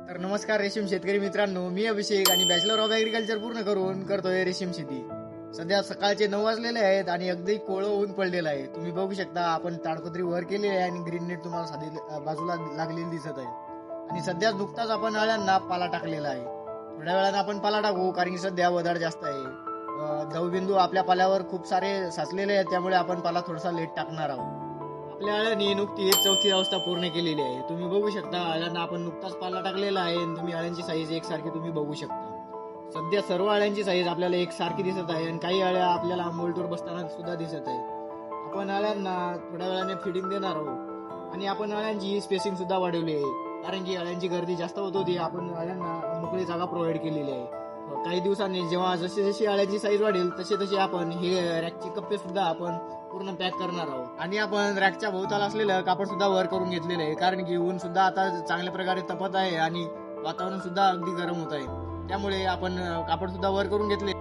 तर नमस्कार रेशीम शेतकरी मित्रांनो, मी अभिषेक आणि बॅचलर ऑफ ऍग्रिकल्चर पूर्ण करून करतोय रेशीम शेती. सध्या सकाळचे 9 वाजलेले आहेत आणि अगदी कोवळं ऊन पडलेलं आहे. तुम्ही बघू शकता, आपण ताडपत्री वर केलेली आहे आणि ग्रीन नेट तुम्हाला साधी बाजूला लागलेली दिसत आहे. आणि सध्या नुकताच आपण अळ्यांना पाला टाकलेला आहे. थोड्या वेळानं आपण पाला टाकू, कारण की सध्या वधाड जास्त आहे. दवबिंदू आपल्या पाल्यावर खूप सारे साचलेले आहेत, त्यामुळे आपण पाला थोडासा लेट टाकणार आहोत. आपल्या अळ्यांनी नुकतीच चौथी अवस्था पूर्ण केलेली आहे. तुम्ही बघू शकता, अळ्यांना आपण नुकताच पाला टाकलेला आहे आणि तुम्ही अळ्यांची साईज एकसारखी तुम्ही बघू शकता. सध्या सर्व अळ्यांची साईज आपल्याला एकसारखी दिसत आहे आणि काही अळ्या आपल्याला मोल्टवर बसताना सुद्धा दिसत आहेत. आपण अळ्यांना थोड्या वेळाने फिडिंग देणार आहोत आणि आपण अळ्यांची स्पेसिंग सुद्धा वाढवली आहे, कारण की अळ्यांची गर्दी जास्त होत होती. आपण अळ्यांना मोकळी जागा प्रोव्हाइड केलेली आहे. काही दिवसांनी जेव्हा जशी अळ्यांची साईज वाढेल तसे आपण हे रॅकचे कप्पे सुद्धा आपण पूर्ण पॅक करणार आहोत. आणि आपण रॅकच्या भोवताल असलेलं कापड सुद्धा वर करून घेतलेलं आहे, कारण की ऊन सुद्धा आता चांगल्या प्रकारे तपत आहे आणि वातावरण सुद्धा अगदी गरम होत आहे. त्यामुळे आपण कापड सुद्धा वर करून घेतले.